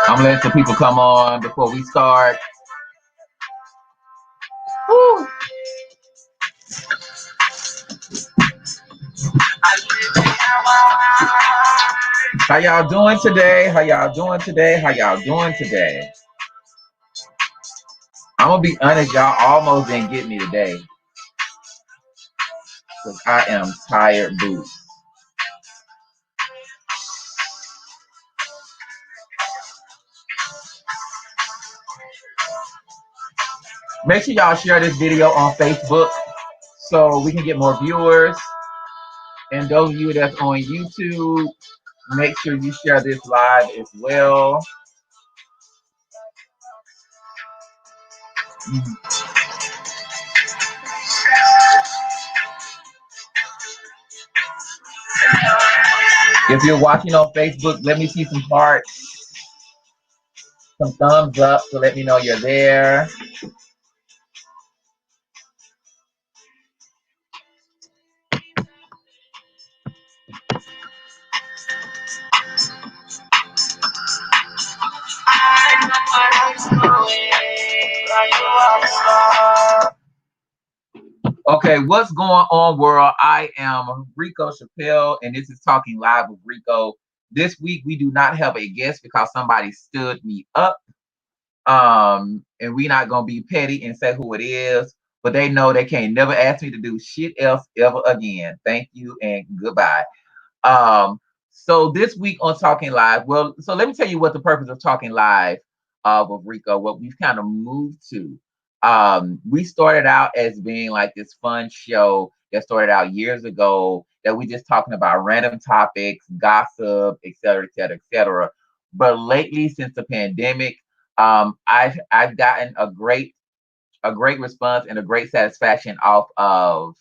I'm gonna let some people come on before we start. Woo. How y'all doing today? How y'all doing today? How y'all doing today? I'm gonna be honest, y'all almost didn't get me today. Because I am tired boots. Make sure y'all share this video on Facebook so we can get more viewers. And those of you that's on YouTube, make sure you share this live as well. If you're watching on Facebook, let me see some hearts, some thumbs up to let me know you're there. Okay, what's going on, world? I am Reco Chappelle, and this is Talking Live with Reco. This week, we do not have a guest because somebody stood me up. And we're not going to be petty and say who it is, but they know they can't never ask me to do shit else ever again. Thank you and goodbye. So this week on Talking Live, well, so let me tell you what the purpose of Talking Live with Reco, what we've kind of moved to. We started out as being like this fun show that started out years ago that we just talking about random topics, gossip, et cetera, et cetera, et cetera. But lately, since the pandemic, I've gotten a great response and a great satisfaction off of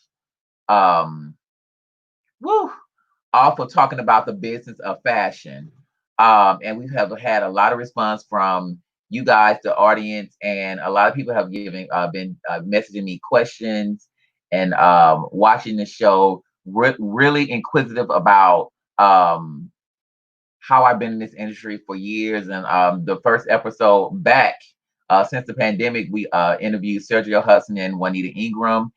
off of talking about the business of fashion. And we have had a lot of response from you guys, the audience, and a lot of people have been messaging me questions and watching the show, really inquisitive about how I've been in this industry for years. And the first episode back since the pandemic, we interviewed Sergio Hudson and Juanita Ingram.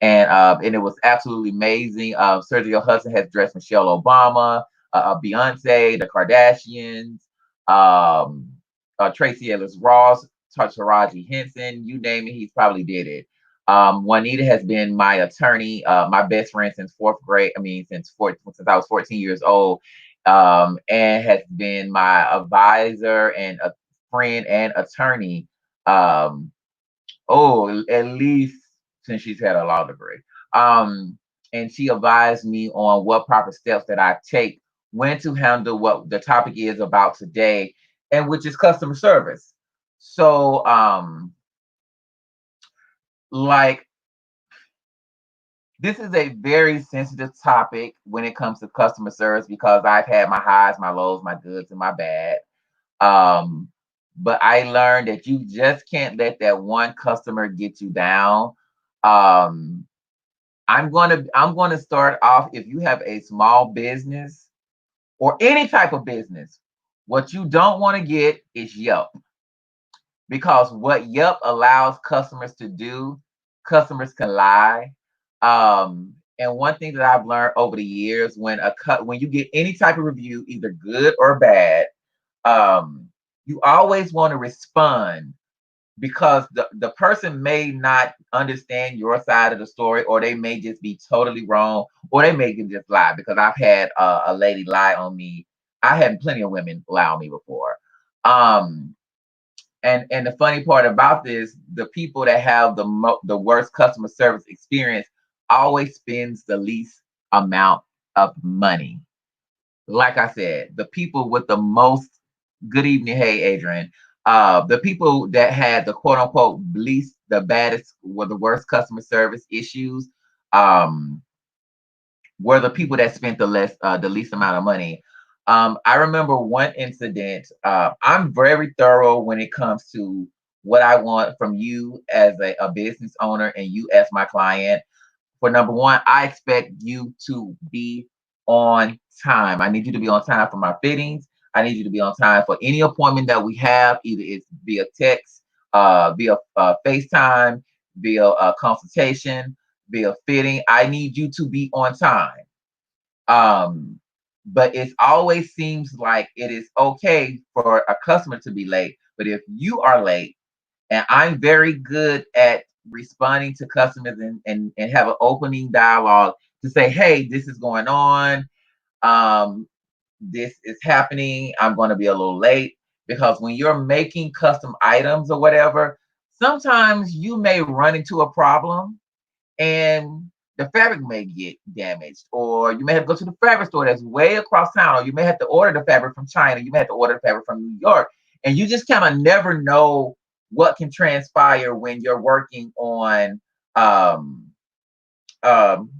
And it was absolutely amazing. Sergio Hudson has dressed Michelle Obama, Beyonce, the Kardashians, Tracy Ellis Ross, Taraji Henson, you name it, he's probably did it. Juanita has been my attorney, my best friend since fourth grade. I mean, since I was 14 years old, and has been my advisor and a friend and attorney. At least since she's had a law degree. And she advised me on what proper steps that I take when to handle what the topic is about today, and which is customer service. So, like, this is a very sensitive topic when it comes to customer service because I've had my highs, my lows, my goods, and my bad. But I learned that you just can't let that one customer get you down. I'm gonna start off. If you have a small business or any type of business, what you don't want to get is Yelp, because what Yelp allows customers to do, customers can lie. And one thing that I've learned over the years, when you get any type of review, either good or bad, you always want to respond, because the person may not understand your side of the story, or they may just be totally wrong, or they may just lie. Because I've had a lady lie on me. I had plenty of women lie on me before. And the funny part about this, the people that have the worst customer service experience always spends the least amount of money. Like I said, the people with the most, good evening, hey Adrian, the people that had the quote unquote least the baddest or the worst customer service issues um, were the people that spent the least amount of money. I remember one incident. I'm very thorough when it comes to what I want from you as a business owner and you as my client. For number one, I expect you to be on time. I need you to be on time for my fittings. I need you to be on time for any appointment that we have, either it's via text, via FaceTime, via consultation, via fitting. I need you to be on time. Um, but it always seems like it is okay for a customer to be late. But if you are late, and I'm very good at responding to customers and have an opening dialogue to say, hey, this is going on. Um, this is happening. I'm going to be a little late because when you're making custom items or whatever, sometimes you may run into a problem and the fabric may get damaged, or you may have to go to the fabric store that's way across town, or you may have to order the fabric from China, you may have to order the fabric from New York, and you just kind of never know what can transpire when you're working on um, um,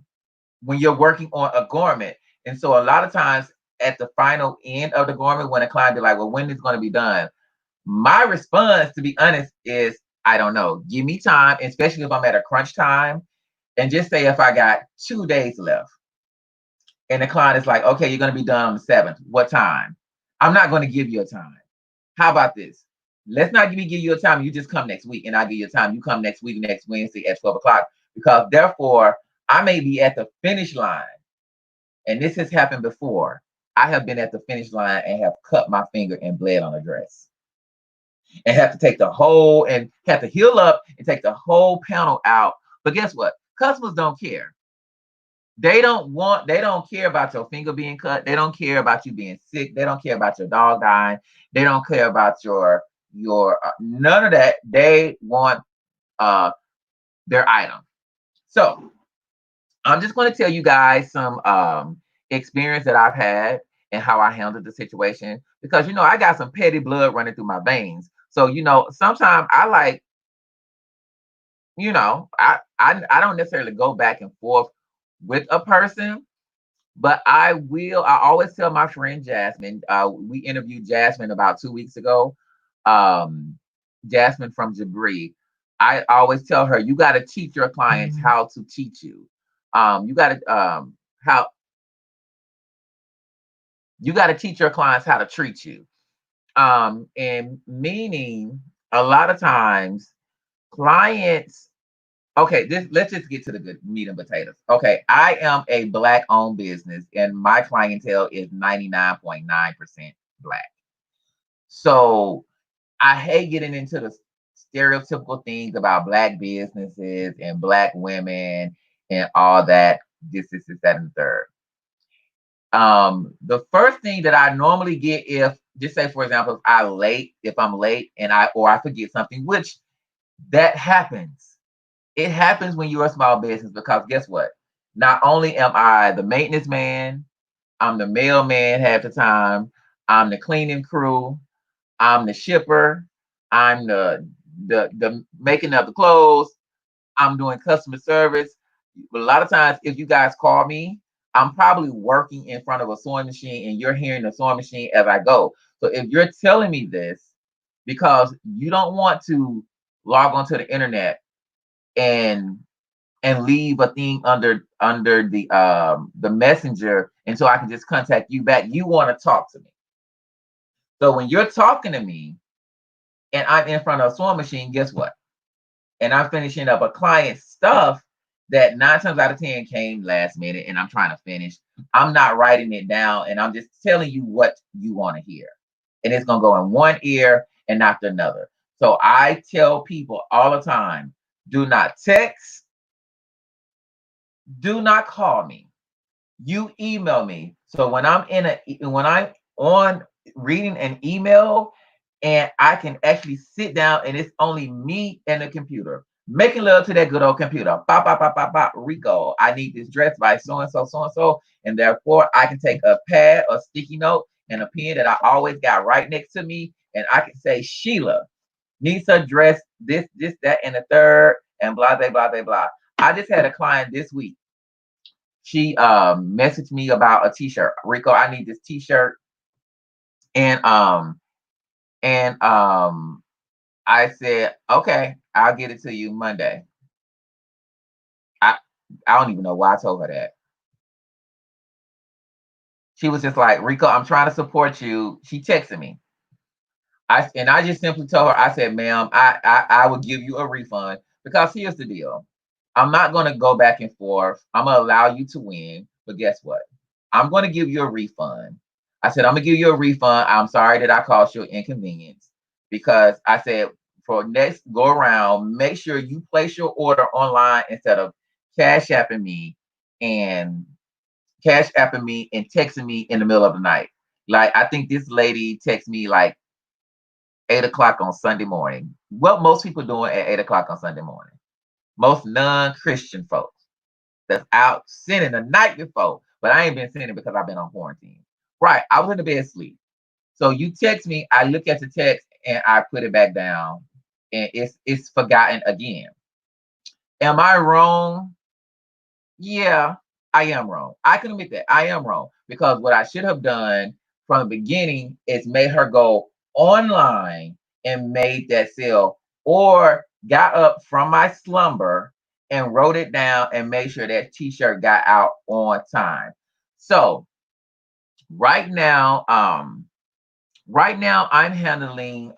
when you're working on a garment. And so a lot of times at the final end of the garment, when a client be like, well, when is it going to be done? My response, to be honest, is I don't know. Give me time, especially if I'm at a crunch time, and just say if I got 2 days left and the client is like, okay, you're going to be done on the 7th. What time? I'm not going to give you a time. How about this? Let's not give you a time. You just come next week and I'll give you a time. You come next week, next Wednesday at 12 o'clock, because therefore I may be at the finish line. And this has happened before. I have been at the finish line and have cut my finger and bled on a dress and have to take the whole and have to heal up and take the whole panel out. But guess what? Customers don't care. They don't care about your finger being cut. They don't care about you being sick. They don't care about your dog dying. They don't care about your none of that. They want uh their item. So I'm just going to tell you guys some experience that I've had and how I handled the situation, because I got some petty blood running through my veins. So sometimes I like, I don't necessarily go back and forth with a person, but I always tell my friend Jasmine, we interviewed Jasmine about 2 weeks ago. Um, Jasmine from Jabri. I always tell her, you got to teach your clients how to teach you. You got to how you got to teach your clients how to treat you. And meaning a lot of times clients, okay, let's just get to the good meat and potatoes. Okay, I am a Black owned business and my clientele is 99.9% Black. So I hate getting into the stereotypical things about Black businesses and Black women and all that. This, that, and the third. The first thing that I normally get, if just say for example, if I'm late and I forget something, which that happens. It happens when you're a small business, because guess what? Not only am I the maintenance man, I'm the mailman half the time, I'm the cleaning crew, I'm the shipper, I'm the making of the clothes, I'm doing customer service. But a lot of times, if you guys call me, I'm probably working in front of a sewing machine and you're hearing the sewing machine as I go. So if you're telling me this because you don't want to log onto the internet and leave a thing under the messenger, and so I can just contact you back, you want to talk to me. So when you're talking to me and I'm in front of a sewing machine, guess what? And I'm finishing up a client's stuff that 9 times out of 10 came last minute and I'm trying to finish. I'm not writing it down and I'm just telling you what you want to hear. And it's going to go in one ear and not the another. So I tell people all the time, do not text, do not call me. You email me. So when I'm on reading an email and I can actually sit down and it's only me and the computer making love to that good old computer. Bop, bop, bop, bop, bop, Reco. I need this dress by so and so, so and so. And therefore I can take a pad, a sticky note, and a pen that I always got right next to me. And I can say, Sheila, needs her dress, this, that, and the third, and blah, blah, blah, blah, blah. I just had a client this week. She messaged me about a t-shirt. Rico, I need this t-shirt. And and I said, okay, I'll get it to you Monday. I I don't even know why I told her that. She was just like, Rico, I'm trying to support you. She texted me. I just simply told her, I said, ma'am, I will give you a refund because here's the deal. I'm not gonna go back and forth. I'm gonna allow you to win, but guess what? I'm gonna give you a refund. I said, I'm gonna give you a refund. I'm sorry that I caused you an inconvenience because I said for next go around, make sure you place your order online instead of cash apping me and texting me in the middle of the night. Like I think this lady texted me like 8 o'clock on Sunday morning. What most people doing at 8 o'clock on Sunday morning? Most non-Christian folks that's out sinning the night before. But I ain't been sinning because I've been on quarantine. Right. I was in the bed asleep. So you text me, I look at the text and I put it back down and it's forgotten again. Am I wrong? Yeah, I am wrong. I can admit that I am wrong because what I should have done from the beginning is made her go online and made that sale or got up from my slumber and wrote it down and made sure that t-shirt got out on time. So right now, I'm handling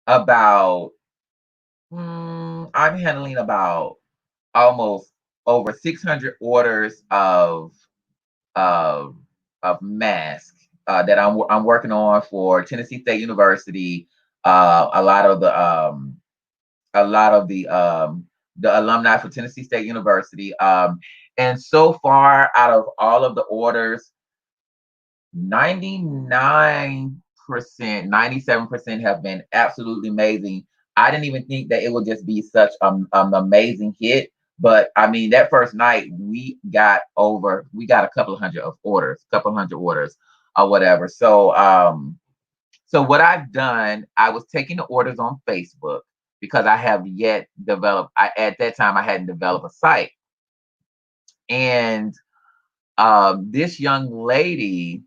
about I'm handling about almost over 600 orders of of masks that I'm working on for Tennessee State University. A lot of the alumni for Tennessee State University. And so far, out of all of the orders, 99%, 97% have been absolutely amazing. I didn't even think that it would just be such an amazing hit. But I mean, that first night we got a couple hundred orders or whatever. So what I've done, I was taking the orders on Facebook because I have yet developed. At that time I hadn't developed a site, and this young lady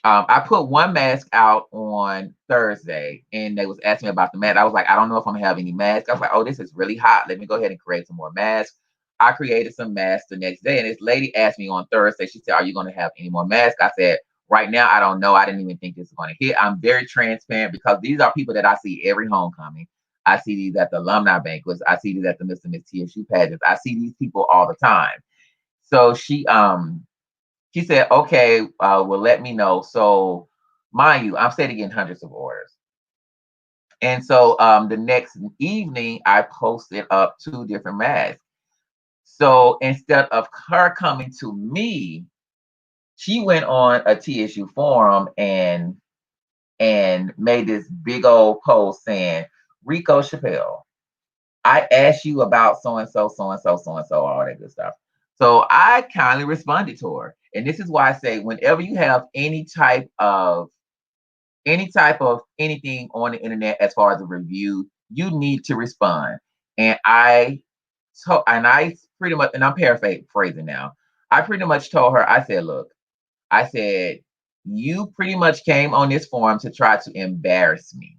I put one mask out on Thursday and they was asking me about the mask. I was like, I don't know if I'm gonna have any masks. I was like, oh, this is really hot. Let me go ahead and create some more masks. I created some masks the next day. And this lady asked me on Thursday, she said, are you gonna have any more masks? I said, right now, I don't know. I didn't even think this was gonna hit. I'm very transparent because these are people that I see every homecoming. I see these at the alumni banquets. I see these at the Mr. and Miss TSU pageants. I see these people all the time. So she said, okay, well, let me know. So, mind you, I'm steady getting hundreds of orders. And so the next evening, I posted up 2 different masks. So instead of her coming to me, she went on a TSU forum and made this big old post saying, Rico Chappelle, I asked you about so and so, so and so, so and so, all that good stuff. So I kindly responded to her. And this is why I say whenever you have any type of anything on the internet as far as a review, you need to respond. And I pretty much, and I'm paraphrasing now. I pretty much told her, I said, look, I said, you pretty much came on this forum to try to embarrass me,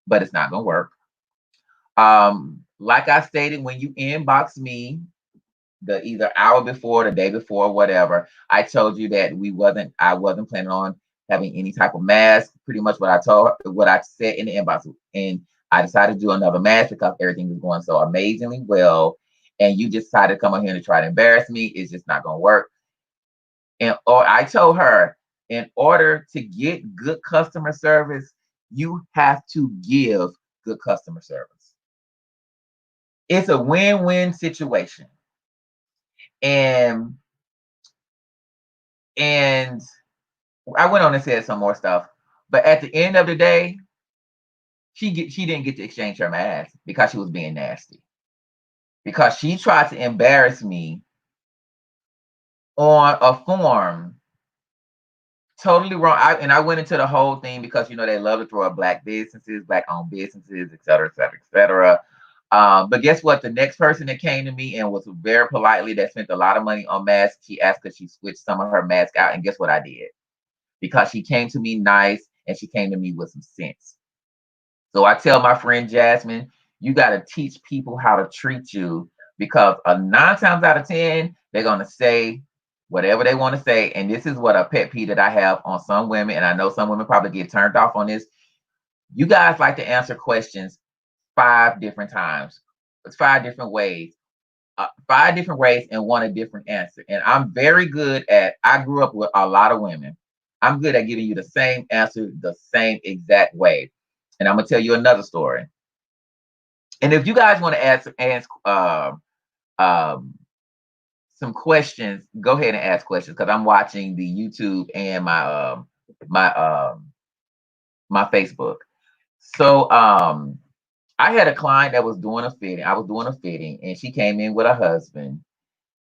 but it's not gonna work. Like I stated, when you inbox me the either hour before, the day before, whatever, I told you that I wasn't planning on having any type of mask. Pretty much what I said in the inbox, and I decided to do another mask because everything was going so amazingly well, and you just decided to come on here and try to embarrass me. It's just not going to work. And or I told her, in order to get good customer service, you have to give good customer service. It's a win-win situation. And and I went on and said some more stuff, but at the end of the day, she didn't get to exchange her mask because she was being nasty. Because she tried to embarrass me on a form totally wrong. I went into the whole thing because they love to throw up black businesses, black owned businesses, et cetera, et cetera, et cetera. But guess what? The next person that came to me and was very politely that spent a lot of money on masks, she asked if she switched some of her masks out, and guess what I did? Because she came to me nice and she came to me with some sense. So I tell my friend Jasmine, you got to teach people how to treat you because 9 times out of 10, they're going to say whatever they want to say. And this is what a pet peeve that I have on some women. And I know some women probably get turned off on this. You guys like to answer questions 5 different times. It's 5 different ways. 5 different ways and want a different answer. And I'm very good at, I grew up with a lot of women. I'm good at giving you the same answer, the same exact way. And I'm going to tell you another story. And if you guys want to ask um, some questions, go ahead and ask questions because I'm watching the YouTube and my my Facebook. So I had a client that was doing a fitting. I was doing a fitting, and she came in with her husband.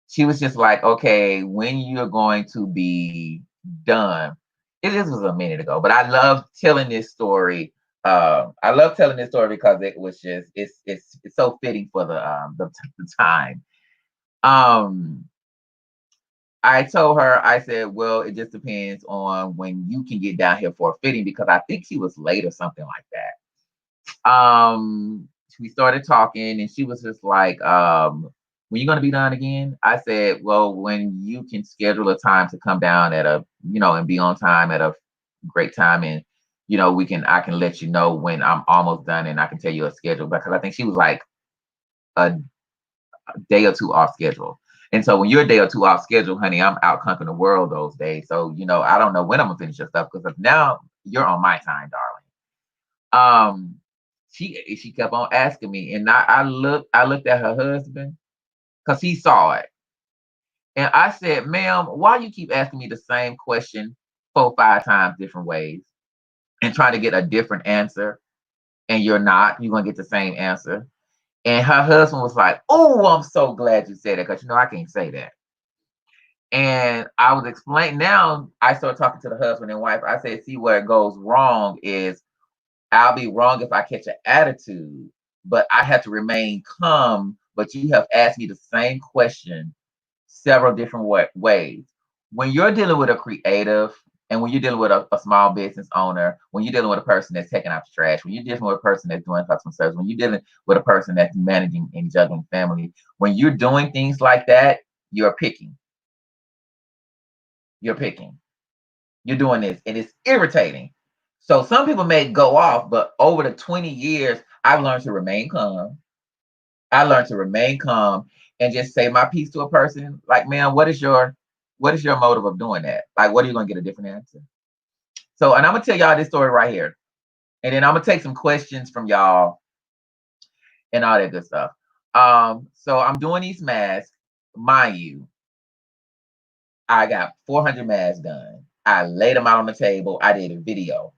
She was just like, "Okay, when you're going to be done?" This was a minute ago, but I love telling this story. I love telling this story because it was just it's so fitting for the time. Um, I told her, I said, "Well, it just depends on when you can get down here for a fitting because I think she was late or something like that." We started talking and she was just like, when you gonna be done again? I said, well, when you can schedule a time to come down at and be on time at a great time, and I can let you know when I'm almost done and I can tell you a schedule because I think she was like a day or two off schedule. And so when you're a day or two off schedule, honey, I'm out conquering the world those days. So, I don't know when I'm gonna finish your stuff because now you're on my time, darling. She kept on asking me, and I looked at her husband because he saw it, and I said, "Ma'am, why you keep asking me the same question 4, 5 times different ways and trying to get a different answer? And you're gonna get the same answer." And her husband was like, "Oh, I'm so glad you said it because I can't say that." And I was explaining. Now I started talking to the husband and wife. I said, "See where it goes wrong is." I'll be wrong if I catch an attitude, but I have to remain calm. But you have asked me the same question several different ways. When you're dealing with a creative, and when you're dealing with a small business owner, when you're dealing with a person that's taking out the trash, when you're dealing with a person that's doing customer service, when you're dealing with a person that's managing and juggling family, when you're doing things like that, you're picking. You're picking. You're doing this, and it's irritating. So some people may go off, but over the 20 years, I've learned to remain calm. I learned to remain calm and just say my piece to a person. Like, man, what is your motive of doing that? Like, what are you gonna get a different answer? So, and I'm gonna tell y'all this story right here, and then I'm gonna take some questions from y'all and all that good stuff. So I'm doing these masks, mind you. I got 400 masks done. I laid them out on the table. I did a video.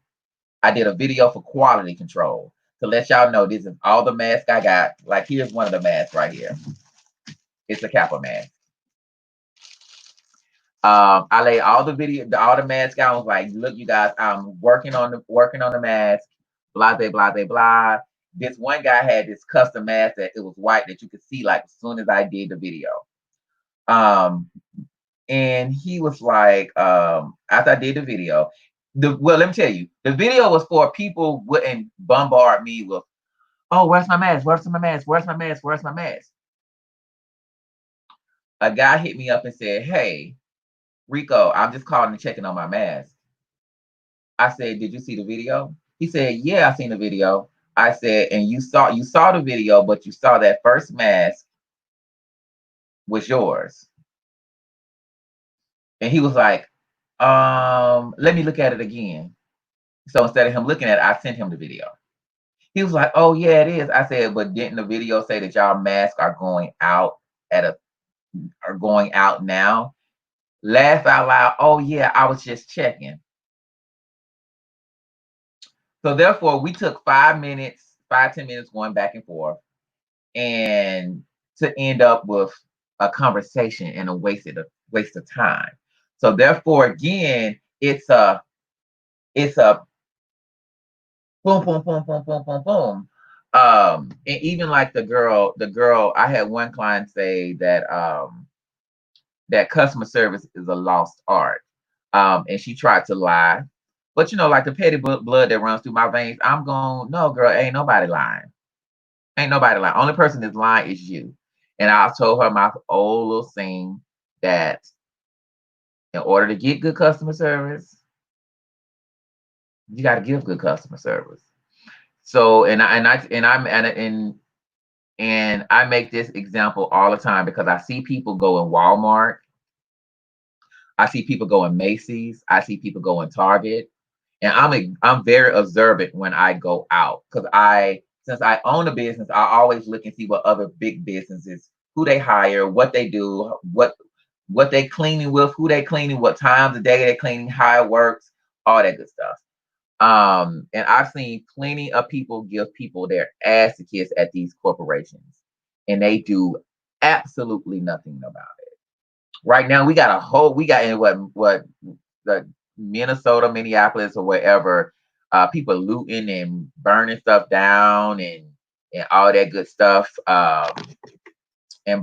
For quality control to let y'all know this is all the masks I got. Like, here's one of the masks right here. It's a Kappa mask. I laid all the masks out. I was like, look, you guys, I'm working on the mask. Blah blah blah blah blah. This one guy had this custom mask that it was white that you could see like as soon as I did the video. Um, and he was like, after I did the video, let me tell you, the video was for people wouldn't bombard me with, oh, where's my mask? Where's my mask? Where's my mask? Where's my mask? A guy hit me up and said, hey, Reco, I'm just calling and checking on my mask. I said, did you see the video? He said, yeah, I seen the video. I said, and you saw the video, but you saw that first mask was yours. And he was like, let me look at it again. So instead of him looking at it, I sent him the video. He was like, oh yeah, it is. I said, but didn't the video say that y'all masks are going out now? Laugh out loud. Oh yeah, I was just checking. So therefore, we took 5 minutes, 5-10 minutes going back and forth, and to end up with a conversation and a waste of time. So therefore, again, it's a it's a boom, boom, boom, boom, boom, boom, boom. And even like the girl, I had one client say that customer service is a lost art. And she tried to lie. But like the petty blood that runs through my veins, I'm going, no, girl, ain't nobody lying. Ain't nobody lying. Only person that's lying is you. And I told her my old little saying that in order to get good customer service, you got to give good customer service. So, and I make this example all the time because I see people go in Walmart, I see people go in Macy's, I see people go in Target, and I'm very observant when I go out because since I own a business, I always look and see what other big businesses, who they hire, what they do, what they cleaning with, who they cleaning, what times of day they cleaning, how it works, all that good stuff. And I've seen plenty of people give people their ass to kiss at these corporations, and they do absolutely nothing about it. Right now, we got in what the Minnesota, Minneapolis, or wherever, people looting and burning stuff down and all that good stuff, and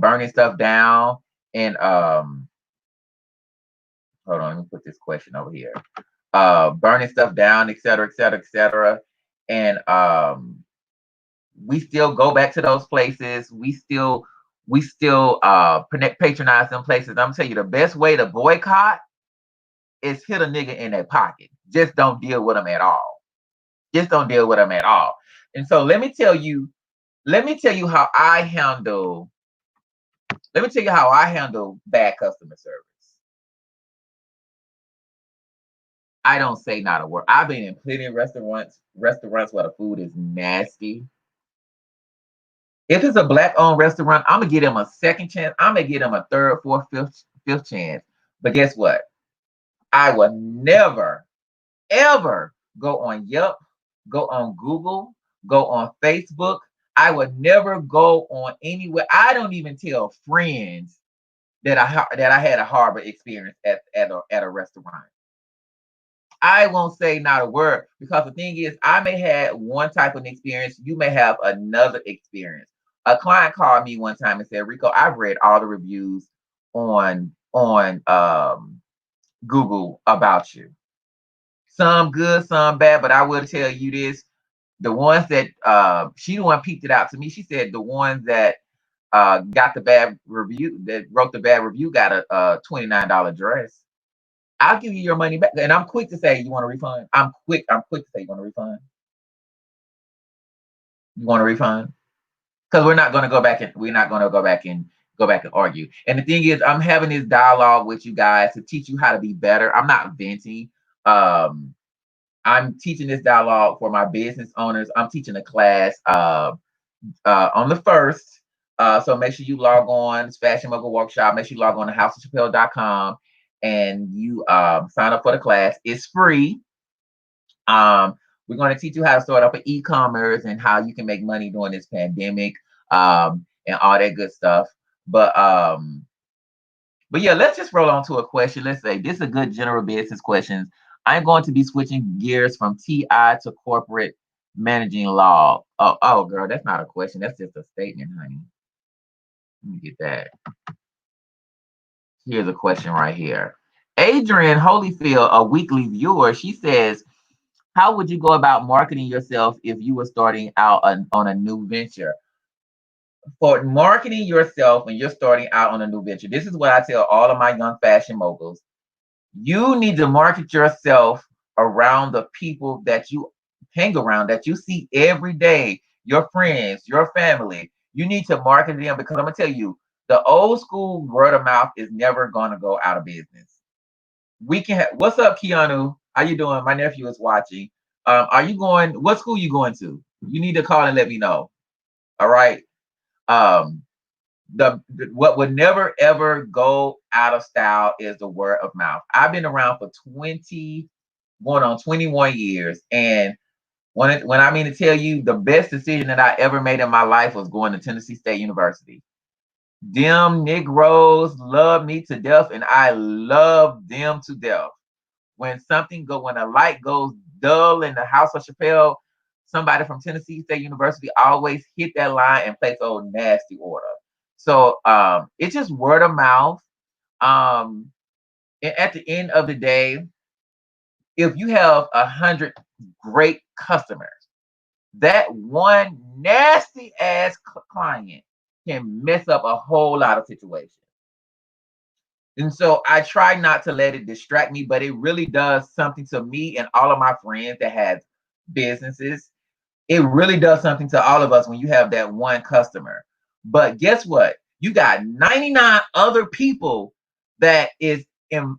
burning stuff down and hold on, let me put this question over here. Burning stuff down, et cetera, et cetera, et cetera. And we still go back to those places. We still patronize them places. I'm gonna tell you the best way to boycott is hit a nigga in their pocket. Just don't deal with them at all. Just don't deal with them at all. And so let me tell you how I handle bad customer service. I don't say not a word. I've been in plenty of restaurants where the food is nasty. If it's a black-owned restaurant, I'm gonna give them a second chance. I'm gonna give them a third, fourth, fifth chance. But guess what? I will never, ever go on Yelp, go on Google, go on Facebook. I would never go on anywhere. I don't even tell friends that I had a horrible experience at a restaurant. I won't say not a word because the thing is, I may have one type of experience, you may have another experience. A client called me one time and said, "Reco, I've read all the reviews on Google about you. Some good, some bad, but I will tell you this: the ones that she the one peeped it out to me. She said the ones that got the bad review, that wrote the bad review, got a $29 dress. I'll give you your money back." And I'm quick to say, "You want a refund?" I'm quick to say, "You want a refund? You want a refund?" Because we're not gonna go back and argue. And the thing is, I'm having this dialogue with you guys to teach you how to be better. I'm not venting. Um, I'm teaching this dialogue for my business owners. I'm teaching a class on the first. So make sure you log on. It's Fashion Mogul Workshop. Make sure you log on to houseofchappelle.com and you sign up for the class. It's free. Um, we're going to teach you how to start up an e-commerce and how you can make money during this pandemic, and all that good stuff. But um, but yeah, let's just roll on to a question. Let's say this is a good general business question. I'm going to be switching gears from TI to corporate managing law. Oh, girl, that's not a question. That's just a statement, honey. Let me get that. Here's a question right here. Adrian Holyfield, a weekly viewer, she says, how would you go about marketing yourself if you were starting out on a new venture? For marketing yourself when you're starting out on a new venture, this is what I tell all of my young fashion moguls. You need to market yourself around the people that you hang around, that you see every day, your friends, your family. You need to market them because I'm gonna tell you, the old school word of mouth is never gonna go out of business. We can what's up, Keanu? How you doing? My nephew is watching. Are you going? What school you going to? You need to call and let me know. All right. Um, the what would never ever go out of style is the word of mouth. I've been around for 20, going on 21 years, and when I mean to tell you, the best decision that I ever made in my life was going to Tennessee State University. Them Negroes love me to death, and I love them to death. when when a light goes dull in the house of Chappelle, somebody from Tennessee State University always hit that line and place a nasty order. So it's just word of mouth. Um, and at the end of the day, if you have 100 great customers, that one nasty ass client can mess up a whole lot of situations. And so I try not to let it distract me, but it really does something to me and all of my friends that have businesses. It really does something to all of us when you have that one customer. But guess what? You got 99 other people that is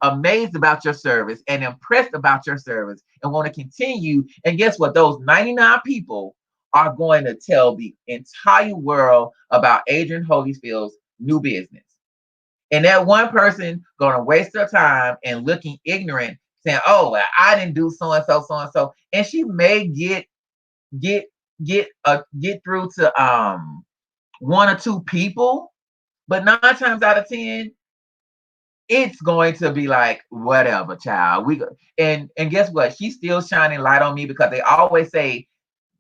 amazed about your service and impressed about your service and want to continue. And guess what? Those 99 people are going to tell the entire world about Adrian Holyfield's new business. And that one person gonna waste their time and looking ignorant, saying, "Oh, well, I didn't do so and so, so and so," and she may get get through to one or two people, but 9 times out of 10, it's going to be like whatever, child. And guess what? She's still shining light on me because they always say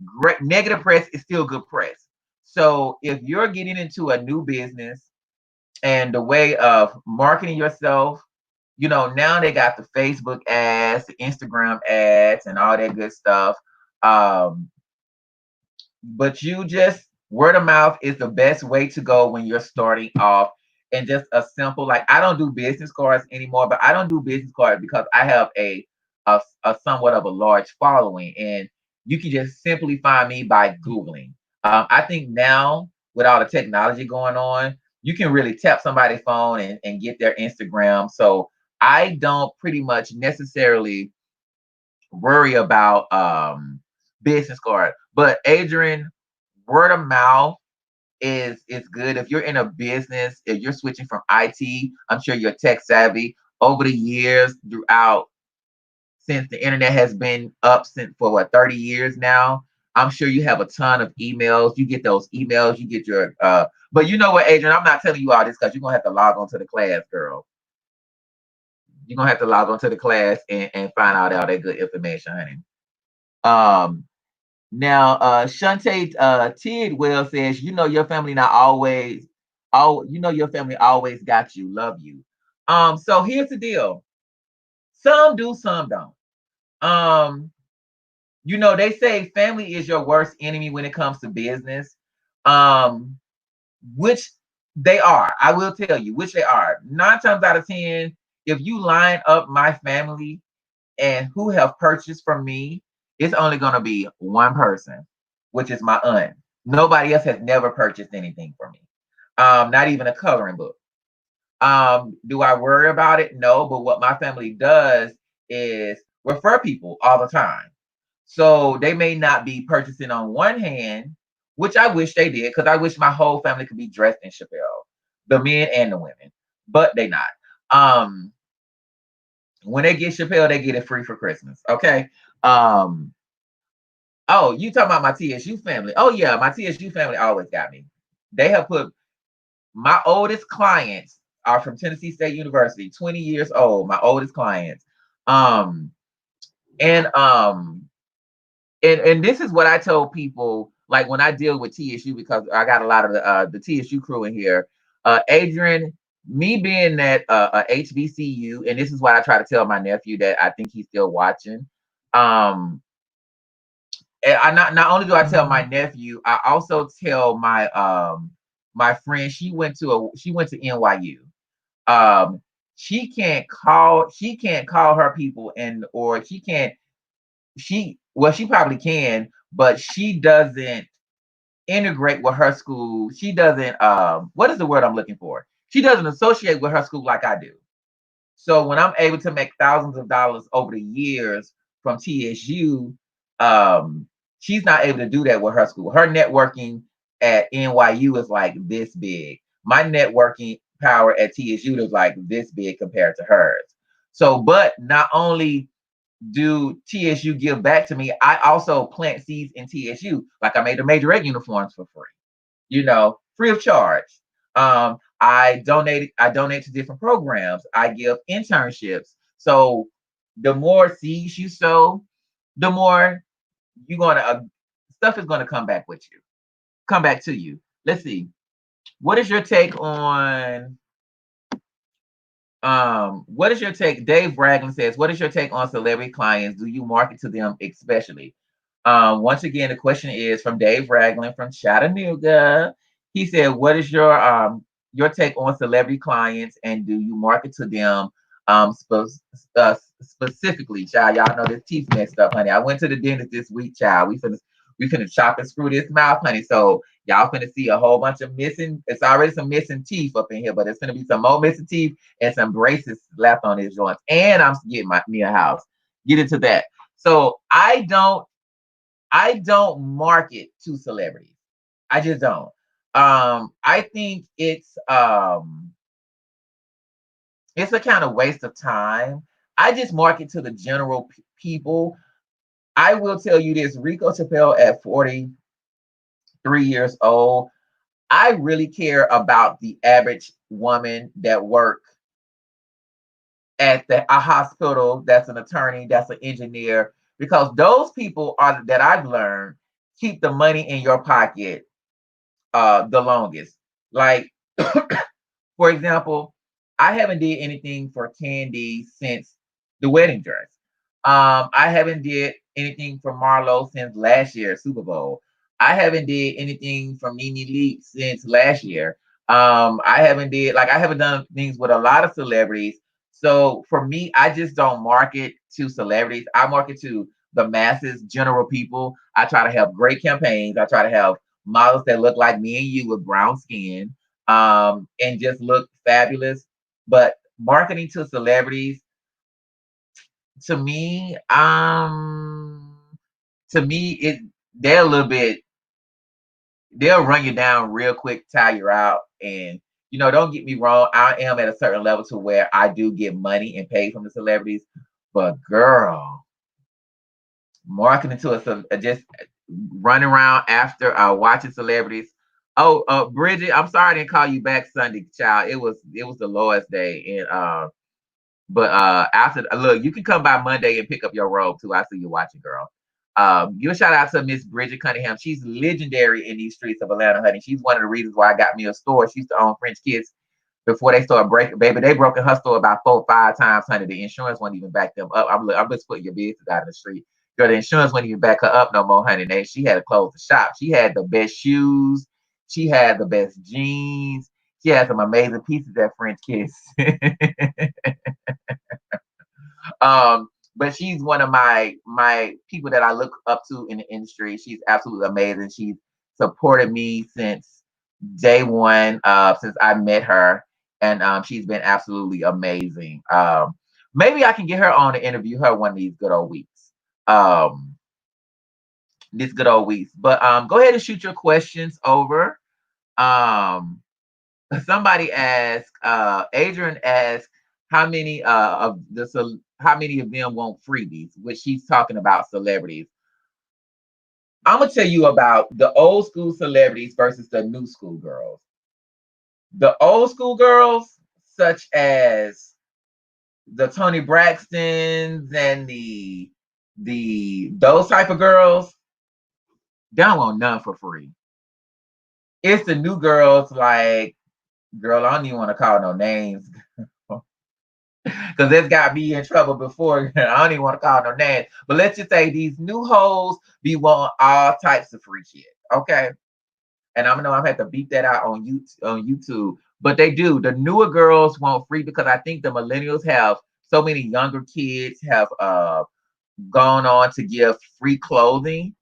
great negative press is still good press. So if you're getting into a new business and the way of marketing yourself, now they got the Facebook ads, the Instagram ads, and all that good stuff. Um, but you just word of mouth is the best way to go when you're starting off. And just a simple, like, I don't do business cards anymore, but I don't do business cards because I have a somewhat of a large following, and you can just simply find me by Googling. I think now with all the technology going on, you can really tap somebody's phone and get their Instagram. So I don't pretty much necessarily worry about business card. But Adrian, word of mouth is good. If you're in a business, if you're switching from IT, I'm sure you're tech savvy. Over the years, throughout since the internet has been up since for what 30 years now, I'm sure you have a ton of emails. You get those emails, you get your but you know what, Adrian, I'm not telling you all this because you're gonna have to log on to the class, girl. You're gonna have to log on to the class and find out all that good information, honey. Um Now, Shantae Tidwell says, your family not always, your family always got you, love you. So here's the deal. Some do, some don't. Um, they say family is your worst enemy when it comes to business. Um, which they are. I will tell you, which they are. 9 times out of 10, if you line up my family and who have purchased from me, it's only going to be one person, which is my aunt. Nobody else has never purchased anything from me, not even a coloring book. Do I worry about it? No, but what my family does is refer people all the time. So they may not be purchasing on one hand, which I wish they did, because I wish my whole family could be dressed in Chappelle, the men and the women, but they not. Um, when they get Chappelle, they get it free for Christmas. Okay. Um, oh, you talking about my TSU family? Oh yeah, my TSU family always got me. They have put my oldest clients are from Tennessee State University, 20 years old. My oldest clients. Um, and and this is what I told people, like when I deal with TSU, because I got a lot of the TSU crew in here. Adrian, me being that HBCU, and this is what I try to tell my nephew that I think he's still watching. Um, and I not only do I tell my nephew, I also tell my friend. She went to NYU. Um, she can't call her people, and or she probably can, but she doesn't integrate with her school. She doesn't what is the word I'm looking for? She doesn't associate with her school like I do. So when I'm able to make thousands of dollars over the years from TSU, um, she's not able to do that with her school. Her networking at NYU is like this big. My networking power at TSU is like this big compared to hers. So, but not only do TSU give back to me, I also plant seeds in TSU. Like I made the Major Ed uniforms for free, free of charge. I donate to different programs. I give internships. So the more seeds you sow, the more you're gonna stuff is gonna come back to you. Let's see. What is your take on what is your take? Dave Ragland says, what is your take on celebrity clients? Do you market to them especially? Once again, the question is from Dave Ragland from Chattanooga. He said, what is your take on celebrity clients and do you market to them specifically, child? Y'all know this teeth messed up, honey. I went to the dentist this week, child. We finna chop and screw this mouth, honey. So y'all finna see a whole bunch of missing. It's already some missing teeth up in here, but it's gonna be some more missing teeth and some braces left on his joints. And I'm getting me a house. Get into that. So I don't market to celebrities. I just don't. I think it's a kind of waste of time. I just market to the general people. I will tell you this, Rico Chappelle at 43 years old, I really care about the average woman that work at a hospital, that's an attorney, that's an engineer, because those people are that I've learned keep the money in your pocket the longest. Like for example, I haven't did anything for Candy since the wedding dress. I haven't did anything for Marlo since last year Super Bowl. I haven't did anything from Nene Leak since last year. I haven't done things with a lot of celebrities. So for me, I just don't market to celebrities. I market to the masses, general people. I try to have great campaigns. I try to have models that look like me and you with brown skin and just look fabulous. But marketing to celebrities, to me, it they're a little bit they'll run you down real quick, tire you out, and don't get me wrong, I am at a certain level to where I do get money and pay from the celebrities, but girl, marketing to just running around after watching celebrities. Oh, Bridget, I'm sorry I didn't call you back Sunday, child. It was the lowest day, and but after look, you can come by Monday and pick up your robe too. I see you watching, girl. Give a shout out to Miss Bridget Cunningham. She's legendary in these streets of Atlanta, honey. She's one of the reasons why I got me a store. She used to own French Kids before they started breaking. Baby, they broke in her store about 4 or 5 times, honey. The insurance won't even back them up. I'm just putting your business out in the street. Girl, the insurance wouldn't even back her up no more, honey. She had to close the shop. She had the best shoes. She had the best jeans. She had some amazing pieces at French Kiss. But she's one of my people that I look up to in the industry. She's absolutely amazing. She's supported me since day one, since I met her, and she's been absolutely amazing. Maybe I can get her on to interview her one of these good old weeks. These good old weeks. But go ahead and shoot your questions over. Um, Somebody asked, Adrian asked, how many of them want freebies, which she's talking about celebrities. I'm gonna tell you about the old school celebrities versus the new school girls. The old school girls, such as the Tony Braxtons and the those type of girls, they don't want none for free. It's the new girls like, girl, I don't even want to call no names because it's got me in trouble before. I don't even want to call no names. But let's just say these new hoes be wanting all types of free shit. Okay. And I'm gonna have to beat that out on YouTube. But they do. The newer girls want free because I think the millennials have so many younger kids have gone on to give free clothing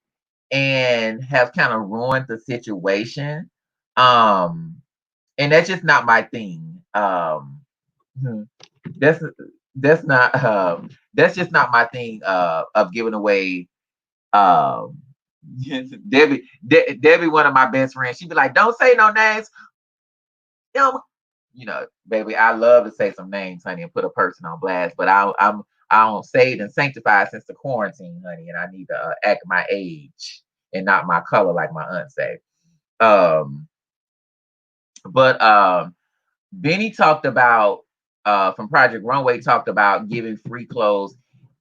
and have kind of ruined the situation. Um, and that's just not my thing. Hmm. That's that's not that's just not my thing of giving away um Debbie, one of my best friends, she'd be like, don't say no names. Baby, I love to say some names, honey, and put a person on blast, but I'm saved and sanctified since the quarantine, honey, and I need to act my age and not my color, like my aunt say. Um, but Benny talked about from Project Runway talked about giving free clothes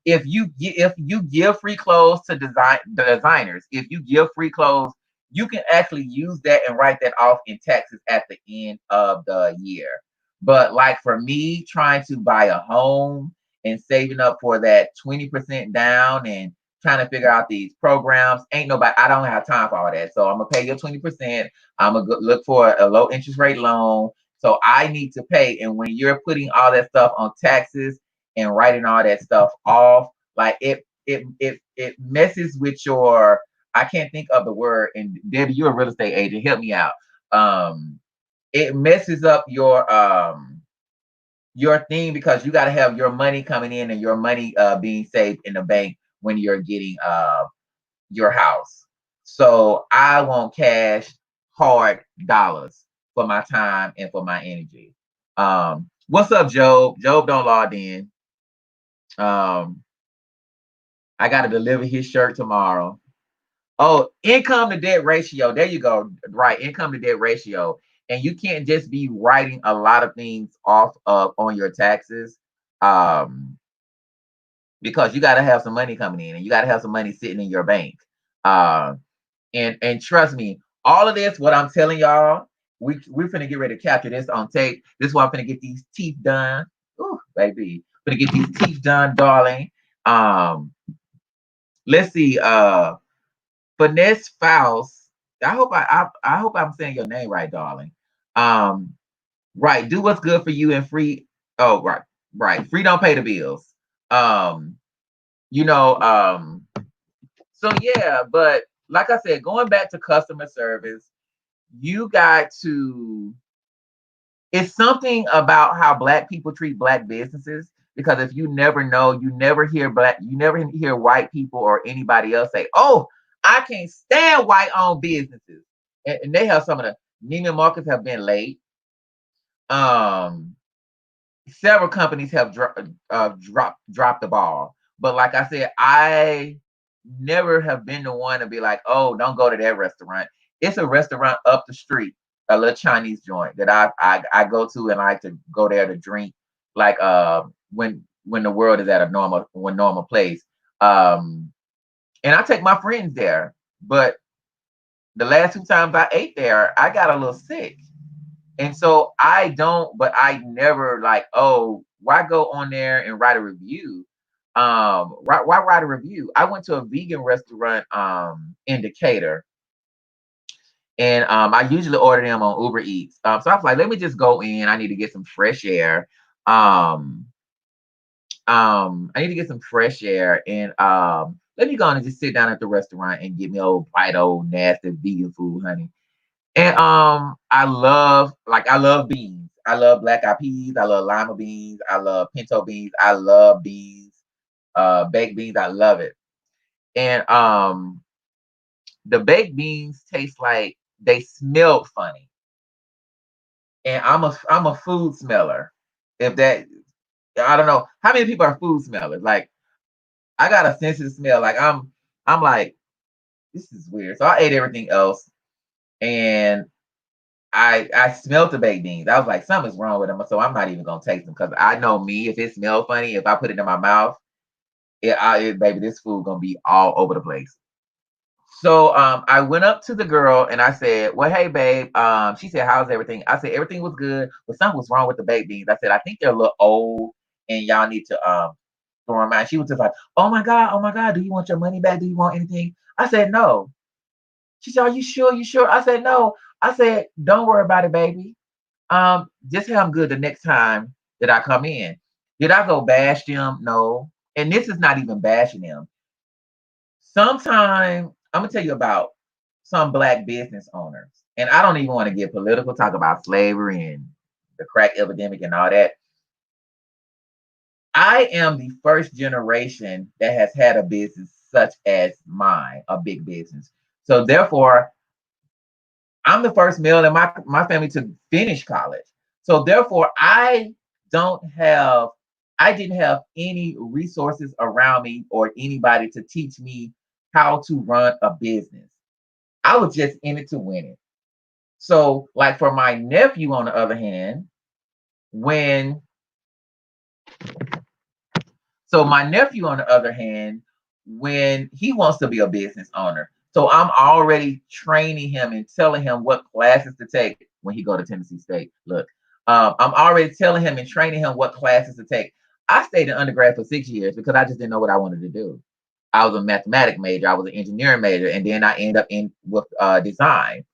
if you give free clothes to the designers, if you give free clothes, you can actually use that and write that off in taxes at the end of the year. But like for me, trying to buy a home and saving up for that 20% down and trying to figure out these programs, ain't nobody. I don't have time for all that. So I'm gonna pay your 20%. I'm gonna look for a low interest rate loan. So I need to pay. And when you're putting all that stuff on taxes and writing all that stuff off, like it messes with your, I can't think of the word. And Debbie, you're a real estate agent. Help me out. It messes up your thing because you got to have your money coming in and your money being saved in the bank when you're getting your house. So I want cash, hard dollars for my time and for my energy. What's up, Job? Job don't log in. I got to deliver his shirt tomorrow. Oh, income to debt ratio. There you go. Right, income to debt ratio. And you can't just be writing a lot of things off of on your taxes, um, because you got to have some money coming in and you got to have some money sitting in your bank. Uh, and trust me, all of this, what I'm telling y'all, we're finna get ready to capture this on tape. This is why I'm finna get these teeth done. Ooh, baby, finna get these teeth done, darling. Let's see. Finesse Faust. I hope I'm saying your name right, darling. Um, right. Do what's good for you and free. Oh, right, right. Free don't pay the bills. Um, you know, so yeah, but like I said, going back to customer service, you got to, it's something about how black people treat black businesses, because if you never know, you never hear white people or anybody else say, oh, I can't stand white owned businesses. And they have some of the Neiman Marcus have been late. Um, Several companies have dropped the ball. But like I said, I never have been the one to be like, oh, don't go to that restaurant. It's a restaurant up the street, a little Chinese joint that I go to and I like to go there to drink, like when the world is at a normal place. And I take my friends there. But the last two times I ate there, I got a little sick. And so but I never like, oh, why go on there and write a review? Why write a review? I went to a vegan restaurant in Decatur, and I usually order them on Uber Eats. So I was like, let me just go in. I need to get some fresh air. Um, I need to get some fresh air, and let me go on and just sit down at the restaurant and get me old white old nasty vegan food, honey. And I love beans. I love black eyed peas. I love lima beans. I love pinto beans. I love beans. Baked beans. I love it. And the baked beans taste like they smell funny. And I'm a food smeller. If that, I don't know how many people are food smellers. Like I got a sensitive smell. Like I'm like, this is weird. So I ate everything else, and I smelled the baked beans. I was like, something's wrong with them. So I'm not even gonna taste them because I know me. If it smells funny, if I put it in my mouth, baby, this food gonna be all over the place. So I went up to the girl and I said, well, hey babe. She said, how's everything? I said, everything was good, but something was wrong with the baked beans. I said, I think they're a little old and y'all need to throw them out. She was just like, oh my God, do you want your money back? Do you want anything? I said, no. She said, are you sure? You sure? I said, no. I said, don't worry about it, baby. Just have them good the next time that I come in. Did I go bash them? No. And this is not even bashing them. Sometime I'm gonna tell you about some black business owners, and I don't even want to get political, talk about slavery and the crack epidemic and all that. I am the first generation that has had a business such as mine, a big business. So therefore, I'm the first male in my family to finish college. So therefore, don't have I didn't have any resources around me or anybody to teach me how to run a business. I was just in it to win it. So, like for my nephew, on the other hand, when So my nephew, on the other hand, when he wants to be a business owner, so I'm already training him and telling him what classes to take when he go to Tennessee State. Look, I'm already telling him and training him what classes to take. I stayed in undergrad for 6 years because I just didn't know what I wanted to do. I was a mathematics major, I was an engineering major, and then I ended up in with design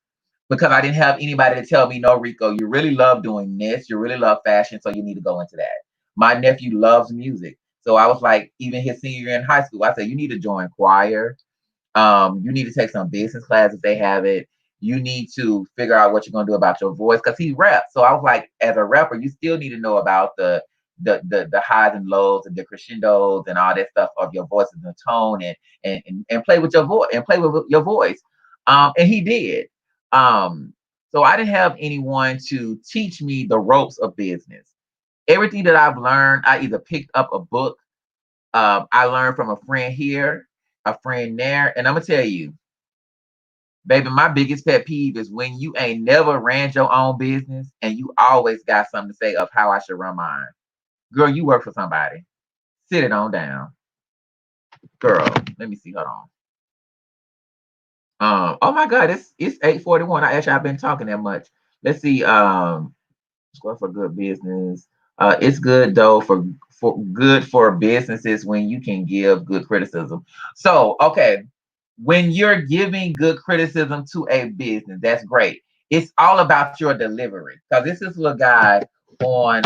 because I didn't have anybody to tell me, no, Rico, you really love doing this, you really love fashion, so you need to go into that. My nephew loves music. So I was like, even his senior year in high school, I said, you need to join choir. You need to take some business classes, they have it. You need to figure out what you're gonna do about your voice because he raps. So I was like, as a rapper, you still need to know about the highs and lows and the crescendos and all that stuff of your voice and the tone and play with your voice and play with your voice. And he did. So I didn't have anyone to teach me the ropes of business. Everything that I've learned, I either picked up a book, I learned from a friend here, a friend there, and I'm gonna tell you, baby, my biggest pet peeve is when you ain't never ran your own business and you always got something to say of how I should run mine. Girl, you work for somebody. Sit it on down. Girl, let me see. Hold on. Oh my God, it's 8:41. I actually I've been talking that much. Let's see. Score for good business. It's good though for good for businesses when you can give good criticism. So okay, when you're giving good criticism to a business, that's great. It's all about your delivery. Because this is little guy on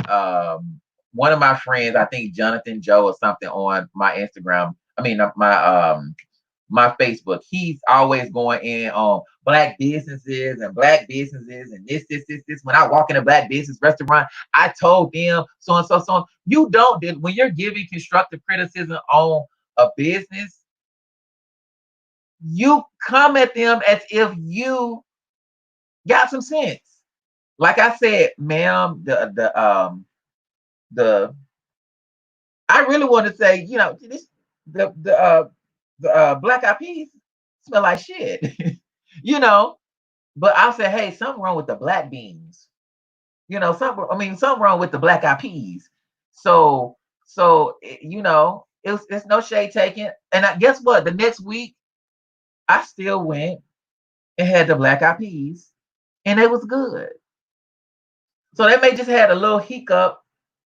one of my friends, I think Jonathan Joe or something on my Instagram. I mean my Facebook. He's always going in on black businesses and this. When I walk in a black business restaurant, I told them so and so, so on. You don't when you're giving constructive criticism on a business, you come at them as if you got some sense. Like I said, ma'am, the I really want to say, this the black eyed peas smell like shit. you know, but I'll say, hey, something wrong with the black beans. Something wrong with the black eyed peas. So it's no shade taken. And guess what? The next week I still went and had the black eyed peas, and it was good. So they may just had a little hiccup,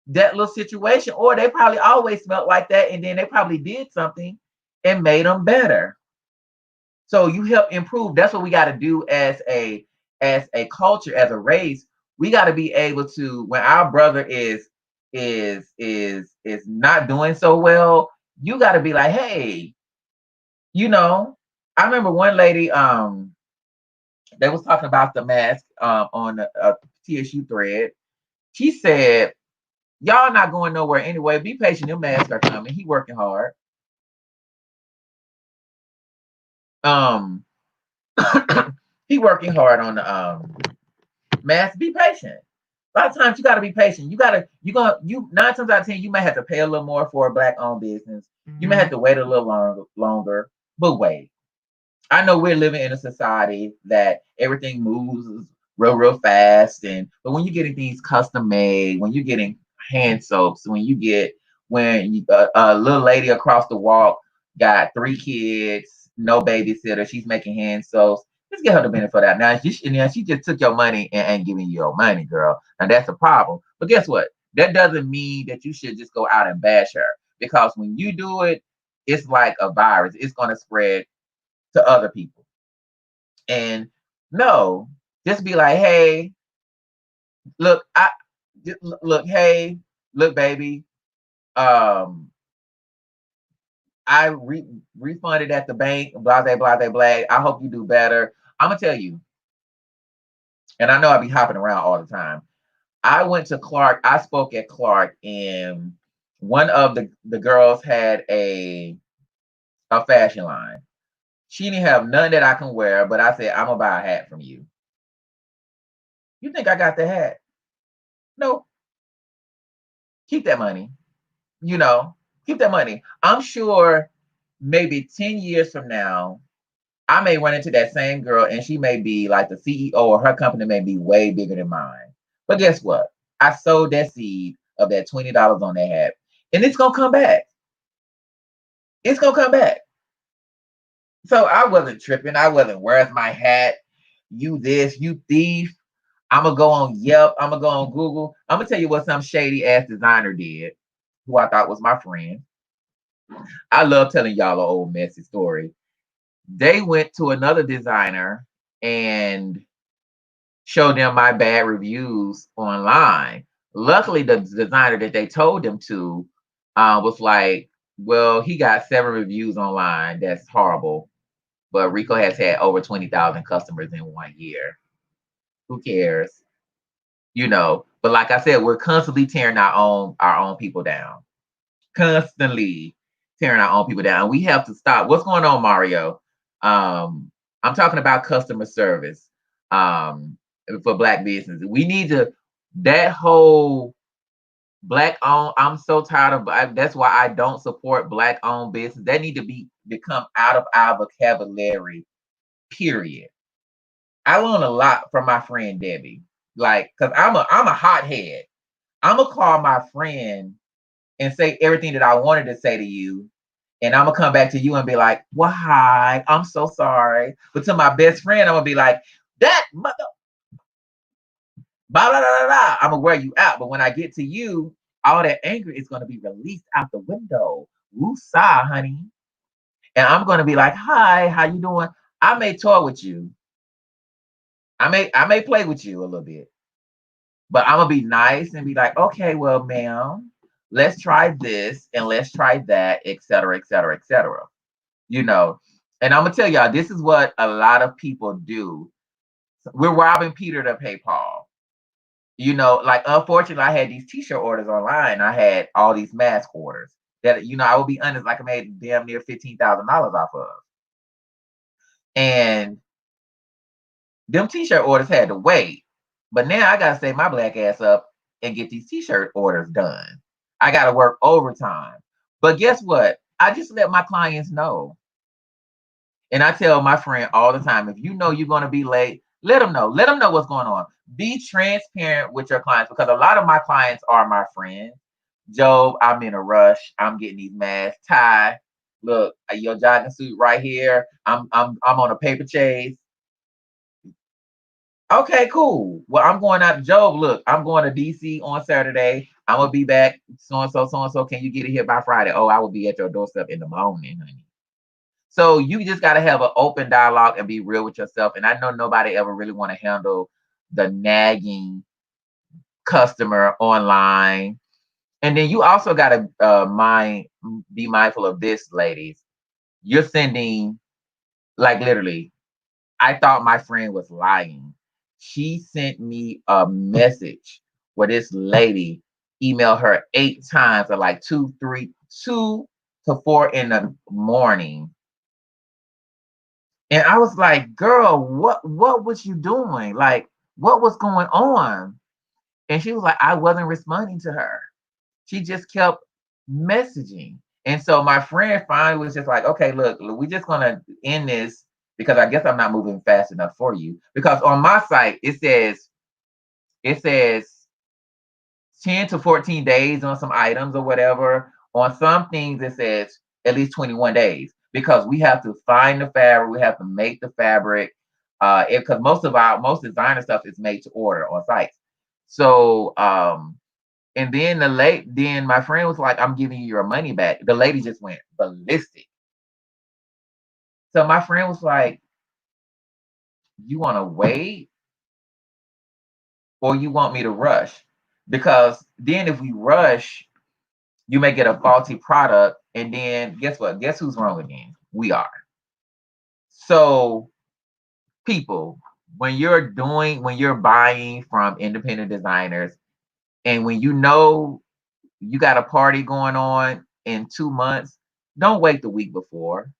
that little situation, or they probably always smelled like that, and then they probably did something and made them better. So you help improve. That's what we got to do as a culture, as a race. We got to be able to, when our brother is not doing so well, you got to be like, hey, you know. I remember one lady, they was talking about the mask on a TSU thread. She said, y'all not going nowhere anyway. Be patient. Them masks are coming. He working hard. Um, he working hard on the mask. Be patient. A lot of times you got to be patient. You 9 times out of 10 you might have to pay a little more for a black owned business. You may have to wait a little longer, but wait. I know we're living in a society that everything moves real fast, but when you're getting things custom made, when you're getting hand soaps, when a little lady across the walk got 3 kids, no babysitter, she's making hand soaps. Just get her the benefit of that. She just took your money and ain't giving you your money, girl. Now that's a problem. But guess what? That doesn't mean that you should just go out and bash her, because when you do it, it's like a virus. It's going to spread to other people. And no, just be like, hey, look, hey, look, baby, um, I refunded at the bank, blah, blah, blah, blah, blah. I hope you do better. I'm gonna tell you, and I know I be hopping around all the time. I went to Clark. I spoke at Clark, and one of the girls had a fashion line. She didn't have none that I can wear, but I said, I'm gonna buy a hat from you. You think I got the hat? No. Keep that money. You know, keep that money. I'm sure maybe 10 years from now, I may run into that same girl and she may be like the CEO, or her company may be way bigger than mine. But guess what? I sowed that seed of that $20 on that hat, and it's gonna come back. It's gonna come back. So I wasn't tripping. I wasn't, where's my hat? You this, you thief. I'm gonna go on Yelp. I'm gonna go on Google. I'm gonna tell you what some shady ass designer did, who I thought was my friend. I love telling y'all an old messy story. They went to another designer and showed them my bad reviews online. Luckily, the designer that they told them to was like, well, he got 7 reviews online. That's horrible. But Reco has had over 20,000 customers in 1 year. Who cares? You know, but like I said, we're constantly tearing our own people down. Constantly tearing our own people down. We have to stop. What's going on, Mario? I'm talking about customer service for Black businesses. We need to, that whole Black owned. I'm so tired of. That's why I don't support Black owned business. That need to become out of our vocabulary. Period. I learned a lot from my friend Debbie. Like, cause I'm a hothead. I'm gonna call my friend and say everything that I wanted to say to you. And I'm gonna come back to you and be like, well, hi, I'm so sorry. But to my best friend, I'm gonna be like, that mother, blah, blah, blah, blah, blah. I'm gonna wear you out. But when I get to you, all that anger is gonna be released out the window. Woosah, honey. And I'm gonna be like, hi, how you doing? I may toy with you. I may play with you a little bit. But I'm gonna be nice and be like, okay, well, ma'am, let's try this and let's try that, et cetera, et cetera, et cetera. You know, and I'm gonna tell y'all, this is what a lot of people do. We're robbing Peter to pay Paul. You know, like unfortunately, I had these t-shirt orders online. I had all these mask orders that, I will be honest, like I made damn near $15,000 off of. And them t-shirt orders had to wait. But now I gotta save my black ass up and get these t-shirt orders done. I gotta work overtime. But guess what? I just let my clients know. And I tell my friend all the time, if you know you're gonna be late, let them know. Let them know what's going on. Be transparent with your clients because a lot of my clients are my friends. Job, I'm in a rush. I'm getting these masks. Ty, look, your jogging suit right here. I'm on a paper chase. Okay, cool. Well, I'm going out to Job. Look, I'm going to DC on Saturday. I'm gonna be back. So and so, so and so. Can you get it here by Friday? Oh, I will be at your doorstep in the morning, honey. So you just gotta have an open dialogue and be real with yourself. And I know nobody ever really want to handle the nagging customer online. And then you also gotta be mindful of this, ladies. You're sending, like, literally, I thought my friend was lying. She sent me a message where this lady emailed her 8 times at like 2 to 4 in the morning. And I was like, girl, what was you doing? Like, what was going on? And she was like, I wasn't responding to her. She just kept messaging. And so my friend finally was just like, okay, look, we're just gonna end this because I guess I'm not moving fast enough for you. Because on my site it says 10 to 14 days on some items or whatever. On some things it says at least 21 days because we have to find the fabric, we have to make the fabric. Because most designer stuff is made to order on sites. So and then my friend was like, I'm giving you your money back. The lady just went ballistic. So my friend was like, you want to wait or you want me to rush? Because then if we rush, you may get a faulty product. And then guess what? Guess who's wrong again? We are. So people, when you're buying from independent designers and when you know you got a party going on in 2 months, don't wait the week before.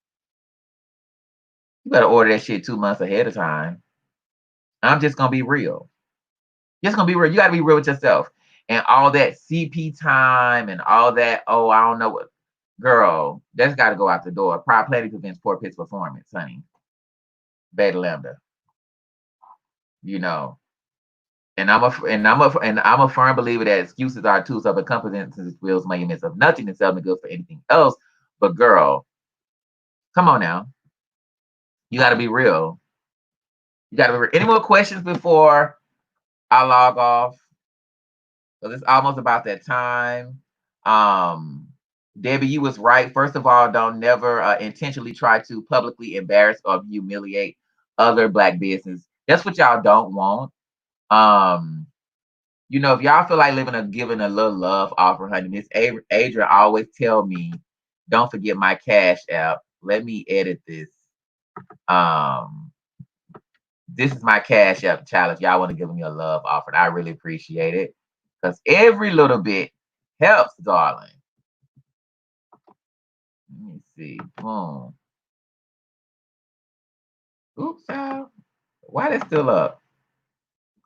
You better order that shit 2 months ahead of time. I'm just gonna be real. Just gonna be real. You gotta be real with yourself. And all that CP time and all that, oh, I don't know what, girl, that's gotta go out the door. Pride planning prevents poor pitch performance, honey. Beta lambda, you know. And I'm a firm believer that excuses are tools of incompetence and wills monuments of nothing and seldom good for anything else. But girl, Come on now. You got to be real. You got to be real. Any more questions before I log off? So it's almost about that time. Um, Debbie, you was right. First of all, don't never intentionally try to publicly embarrass or humiliate other Black business. That's what y'all don't want. Um, if y'all feel like giving a little love offer, honey, Miss Adrian always tell me, don't forget my Cash App. Let me edit this. Um, this is my Cash App challenge. Y'all want to give me a love offer. I really appreciate it. Because every little bit helps, darling. Let me see. Boom. Oops, y'all. Why that's still up?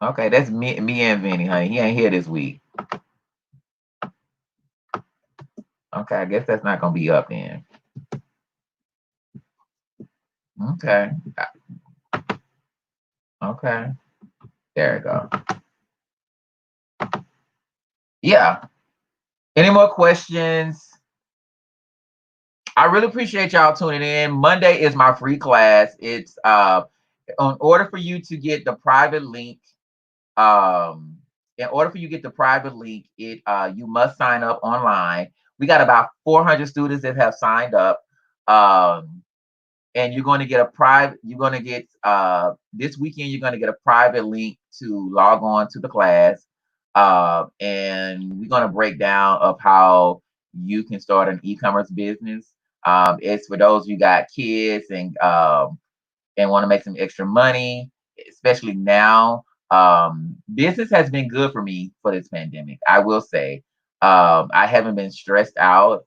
Okay, that's me and Vinny, honey. He ain't here this week. Okay, I guess that's not gonna be up then. Okay. Okay. There we go. Yeah. Any more questions? I really appreciate y'all tuning in. Monday is my free class. It's in order for you to get the private link, you must sign up online. We got about 400 students that have signed up. And you're going to get this weekend, you're going to get a private link to log on to the class. And we're going to break down of how you can start an e-commerce business. It's for those who got kids and want to make some extra money, especially now. Business has been good for me for this pandemic. I will say, I haven't been stressed out.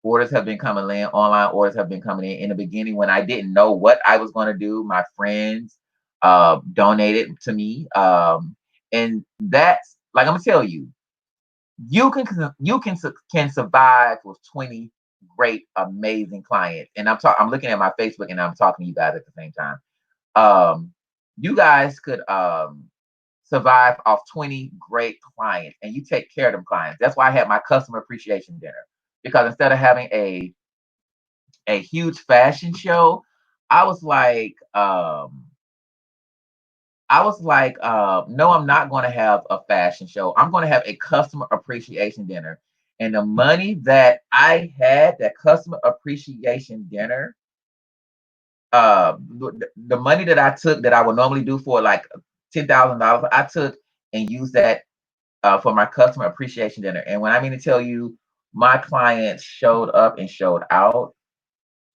Orders have been coming in, online orders have been coming in. In the beginning, when I didn't know what I was going to do, my friends donated to me. And that's like, I'm gonna tell you, you can survive with 20 great, amazing clients. And I'm looking at my Facebook and I'm talking to you guys at the same time. You guys could survive off 20 great clients, and you take care of them clients. That's why I had my customer appreciation dinner, because instead of having a huge fashion show, I was like, no, I'm not going to have a fashion show. I'm going to have a customer appreciation dinner. And the money that I had, that customer appreciation dinner, the money that I took that I would normally do for like $10,000, I took and used that for my customer appreciation dinner. And when I mean to tell you, my clients showed up and showed out,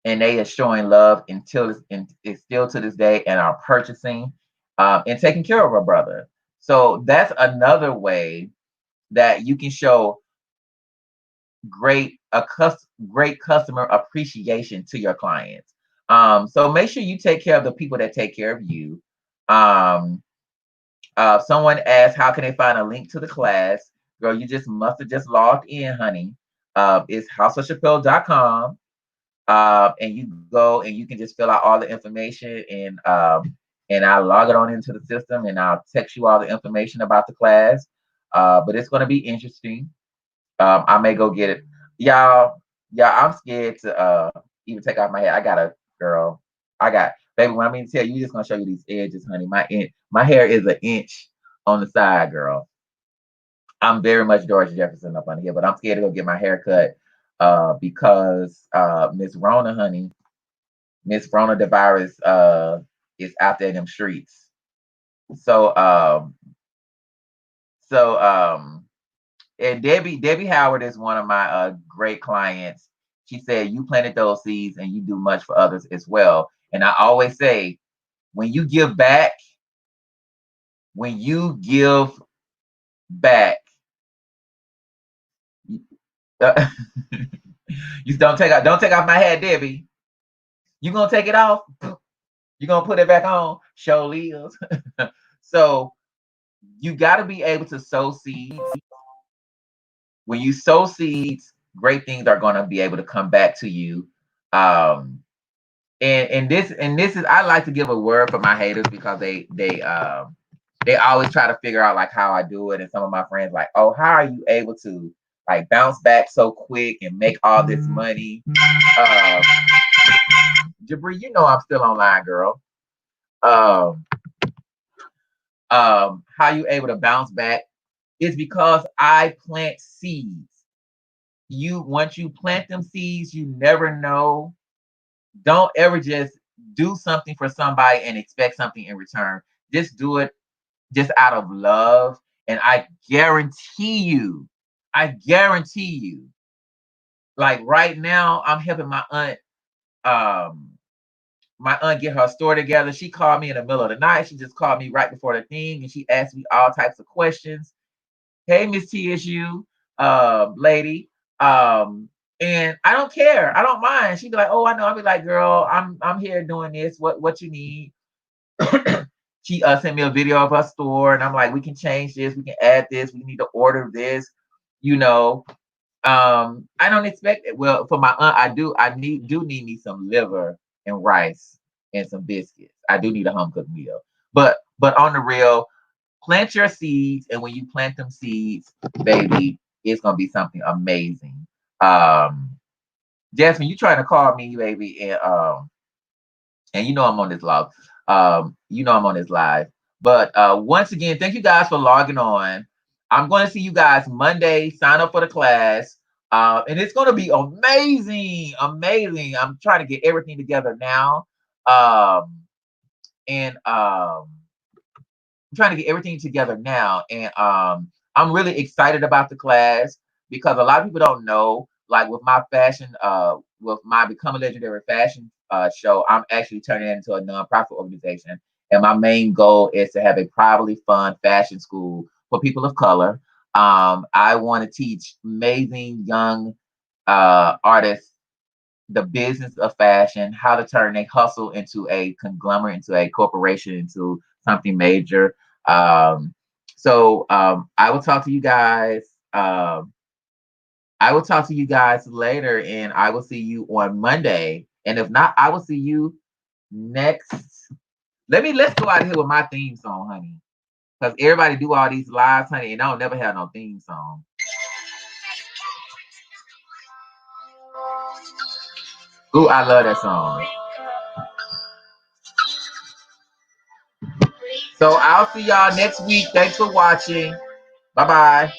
and they are showing love it's still to this day, and are purchasing and taking care of a brother. So that's another way that you can show great customer appreciation to your clients. So make sure you take care of the people that take care of you. Someone asked, how can they find a link to the class? Girl, you must have just logged in, honey. It's houseofchappelle.com. And you go and you can just fill out all the information, and I'll log it on into the system, and I'll text you all the information about the class. But it's going to be interesting. I may go get it. Y'all, I'm scared to even take off my hair. Baby, when I mean to tell you, just gonna show you these edges, honey. My hair is an inch on the side, girl. I'm very much George Jefferson up on here, but I'm scared to go get my hair cut because Miss Rona, honey, Miss Rona the virus is out there in them streets. So and Debbie Howard is one of my great clients. She said, you planted those seeds and you do much for others as well. And I always say, when you give back, you don't take off my hat, Debbie. You gonna take it off? You gonna put it back on? Show lives. So you got to be able to sow seeds. When you sow seeds, great things are going to be able to come back to you. And this is, I like to give a word for my haters, because they always try to figure out like how I do it. And some of my friends like, oh, how are you able to like bounce back so quick and make all this money. Uh, Jabri, you know I'm still online, girl. Um, how you able to bounce back is because I plant seeds. You once you plant them seeds, you never know. Don't ever just do something for somebody and expect something in return. Just do it just out of love. And I guarantee you, like right now, I'm helping um, my aunt get her store together. She called me in the middle of the night. She just called me right before the thing and she asked me all types of questions. Hey, Miss TSU, lady. Um, and I don't care. I don't mind. She'd be like, oh, I know. I'll be like, girl, I'm here doing this. What you need? She sent me a video of her store, and I'm like, we can change this, we can add this, we need to order this, you know. I don't expect it. Well, for my aunt, do need me some liver and rice and some biscuits. I do need a home cooked meal. But on the real, plant your seeds, and when you plant them seeds, baby, it's gonna be something amazing. Jasmine, you trying to call me, baby, and you know I'm on this live. You know I'm on this live. But once again, thank you guys for logging on. I'm going to see you guys Monday. Sign up for the class. And it's going to be amazing. Amazing. I'm trying to get everything together now. And I'm trying to get everything together now. And I'm really excited about the class because a lot of people don't know, like with my fashion, with my Become a Legendary Fashion show, I'm actually turning it into a nonprofit organization. And my main goal is to have a privately fund fashion school for people of color. I want to teach amazing young artists the business of fashion, how to turn a hustle into a conglomerate, into a corporation, into something major. Um, I will talk to you guys. I will talk to you guys later, and I will see you on Monday. And if not, I will see you next. Let's go out here with my theme song, honey. Because everybody do all these lives, honey, and I don't never have no theme song. Ooh, I love that song. So I'll see y'all next week. Thanks for watching. Bye bye.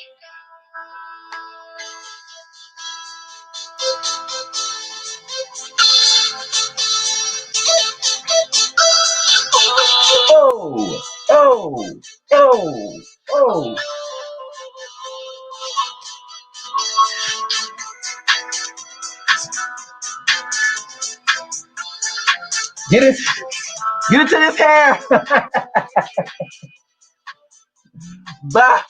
Oh, oh, oh, oh. Get it, get it to this hair. Bye.